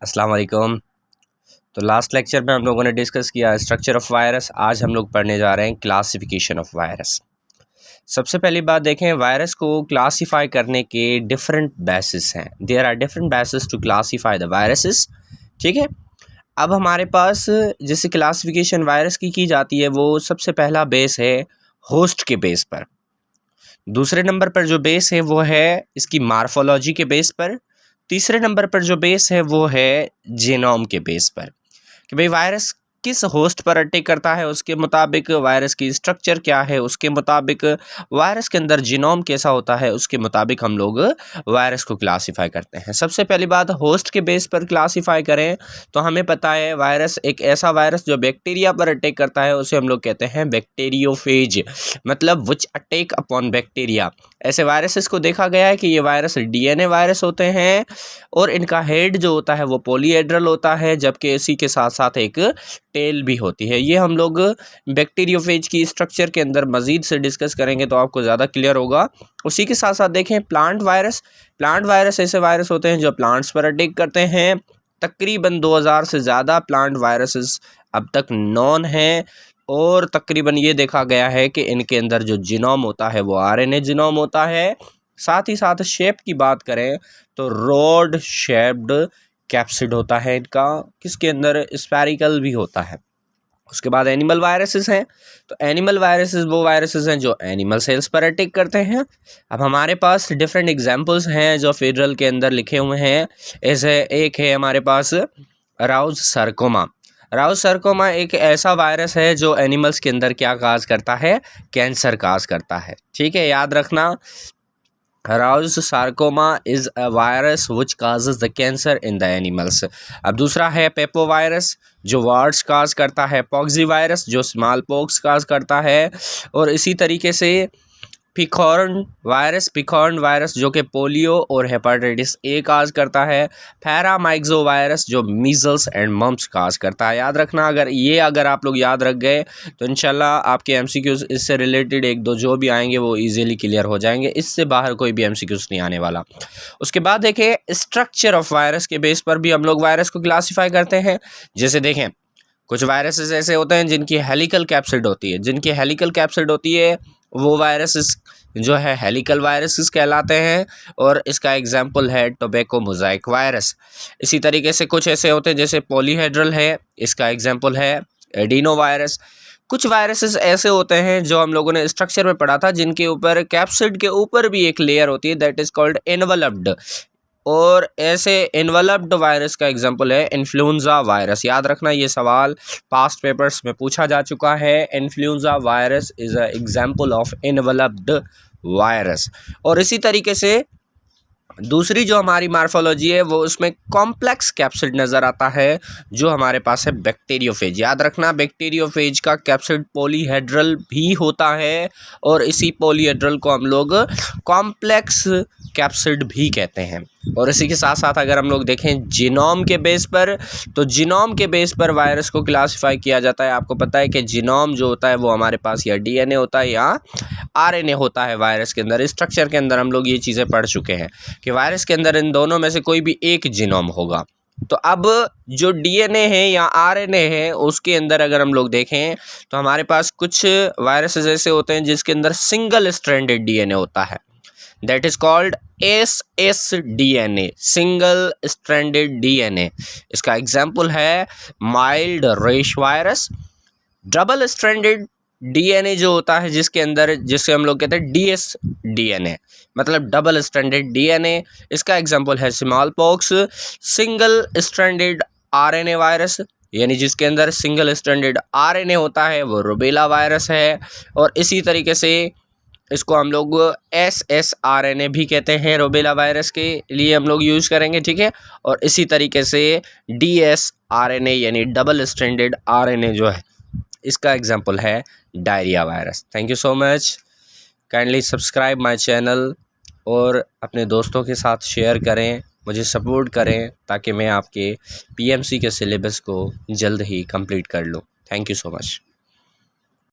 अस्सलाम वालेकुम। तो लास्ट लेक्चर में हम लोगों ने डिस्कस किया स्ट्रक्चर ऑफ वायरस। आज हम लोग पढ़ने जा रहे हैं क्लासिफिकेशन ऑफ वायरस। सबसे पहली बात देखें, वायरस को क्लासीफाई करने के डिफरेंट बेसिस हैं। There are different basis to classify the viruses. ठीक है, अब हमारे पास जैसे क्लासिफिकेशन वायरस की जाती है, वो सबसे पहला बेस है होस्ट के बेस पर। दूसरे नंबर पर जो बेस है वो है इसकी मार्फोलॉजी के बेस पर। तीसरे नंबर पर जो बेस है वो है जीनोम के बेस पर, कि भाई वायरस किस होस्ट पर अटैक करता है, उसके मुताबिक वायरस की स्ट्रक्चर क्या है, उसके मुताबिक वायरस के अंदर जीनोम कैसा होता है, उसके मुताबिक हम लोग वायरस को क्लासीफाई करते हैं। सबसे पहली बात, होस्ट के बेस पर क्लासीफाई करें तो हमें पता है वायरस एक ऐसा वायरस जो बैक्टीरिया पर अटैक करता है उसे हम लोग कहते हैं बैक्टीरियोफेज, मतलब विच अटैक अपॉन बैक्टीरिया। ऐसे वायरसेस को देखा गया है कि ये वायरस डीएनए वायरस होते हैं और इनका हेड जो होता है वो पॉलीहेड्रल होता है, जबकि इसी के साथ साथ एक टेल भी होती है। ये हम लोग बैक्टीरियोफेज की स्ट्रक्चर के अंदर मज़ीद से डिस्कस करेंगे तो आपको ज़्यादा क्लियर होगा। उसी के साथ साथ देखें प्लांट वायरस। प्लांट वायरस ऐसे वायरस होते हैं जो प्लांट्स पर अटैक करते हैं। तकरीबन 2000 से ज़्यादा प्लांट वायरसेस अब तक नॉन हैं और तकरीबन ये देखा गया है कि इनके अंदर जो जीनोम होता है वो आरएनए जीनोम होता है। साथ ही साथ शेप की बात करें तो रॉड शेप्ड कैप्सिड होता है इनका, किसके अंदर स्फेरिकल भी होता है। उसके बाद एनिमल वायरसेस हैं। तो एनिमल वायरसेस वो वायरसेस हैं जो एनिमल सेल्स पर अटैक करते हैं। अब हमारे पास डिफरेंट एग्जांपल्स हैं जो फेडरल के अंदर लिखे हुए हैं। ऐसे एक है हमारे पास राउज सार्कोमा। राउज सार्कोमा एक ऐसा वायरस है जो एनिमल्स के अंदर क्या काज करता है, कैंसर काज करता है। ठीक है, याद रखना, Rouse sarcoma is a virus which causes the cancer in the animals. अब दूसरा है पेपो वायरस जो वार्ड्स काज करता है, पॉक्सी वायरस जो स्मॉल पॉक्स काज करता है, और इसी तरीके से पिकॉर्न वायरस जो कि पोलियो और हेपेटाइटिस ए काज करता है, पैरामाइक्सो वायरस जो मीजल्स एंड मम्प्स काज करता है। याद रखना, अगर आप लोग याद रख गए तो इंशाल्लाह आपके एमसीक्यूज इससे रिलेटेड एक दो जो भी आएंगे वो इजीली क्लियर हो जाएंगे। इससे बाहर कोई भी एमसीक्यूज नहीं आने वाला। उसके बाद देखें स्ट्रक्चर ऑफ वायरस के बेस पर भी हम लोग वायरस को क्लासीफाई करते हैं। जैसे देखें, कुछ वायरसेस ऐसे होते हैं जिनकी हेलिकल कैप्सिड होती है, वो वायरसेस जो है हेलिकल वायरसेस कहलाते हैं, और इसका एग्जाम्पल है टोबैको मोज़ाइक वायरस। इसी तरीके से कुछ ऐसे होते हैं जैसे पॉलीहेड्रल है, इसका एग्जाम्पल है एडिनो वायरस। कुछ वायरसेस ऐसे होते हैं जो हम लोगों ने स्ट्रक्चर में पढ़ा था जिनके ऊपर कैप्सिड के ऊपर भी एक लेयर होती है, दैट इज़ कॉल्ड एनवलप्ड, और ऐसे एनवलप्ड वायरस का एग्जांपल है इन्फ्लुएंजा वायरस। याद रखना, ये सवाल पास्ट पेपर्स में पूछा जा चुका है। Influenza virus is a example of enveloped virus. और इसी तरीके से दूसरी जो हमारी मार्फोलॉजी है वो उसमें कॉम्प्लेक्स कैप्सिड नज़र आता है जो हमारे पास है बैक्टीरियोफेज। याद रखना, बैक्टीरियोफेज का कैप्सिड पॉलीहेड्रल भी होता है और इसी पॉलीहेड्रल को हम लोग कॉम्प्लेक्स कैप्सिड भी कहते हैं। और इसी के साथ साथ अगर हम लोग देखें जीनोम के बेस पर, तो जीनोम के बेस पर वायरस को क्लासीफाई किया जाता है। आपको पता है कि जीनोम जो होता है वो हमारे पास या डीएनए होता है या आरएनए होता है। वायरस के अंदर स्ट्रक्चर के अंदर हम लोग ये चीज़ें पढ़ चुके हैं कि वायरस के अंदर इन दोनों में से कोई भी एक जीनोम होगा। तो अब जो डीएनए है या आरएनए है उसके अंदर अगर हम लोग देखें तो हमारे पास कुछ वायरसेस ऐसे होते हैं जिसके अंदर सिंगल स्ट्रैंडेड डीएनए होता है, that is called SSDNA, single stranded DNA. इसका एग्जाम्पल है माइल्ड रेश वायरस। डबल स्ट्रैंडेड डीएनए जो होता है जिसे हम लोग कहते हैं DSDNA, मतलब डबल स्ट्रैंडेड डीएनए, इसका एग्जाम्पल है small pox. Single stranded RNA virus, यानी जिसके अंदर सिंगल स्ट्रैंडेड आरएनए होता है, वो रूबेला वायरस है। और इसी तरीके से इसको हम लोग SSRNA भी कहते हैं, रूबेला वायरस के लिए हम लोग यूज़ करेंगे। ठीक है, और इसी तरीके से DSRNA यानी डबल स्ट्रैंडेड आरएनए जो है इसका एग्जांपल है diarrhoea virus. Thank you so much. Kindly subscribe my channel और अपने दोस्तों के साथ शेयर करें, मुझे सपोर्ट करें ताकि मैं आपके PMC के सिलेबस को जल्द ही कंप्लीट कर लूँ। Thank you so much.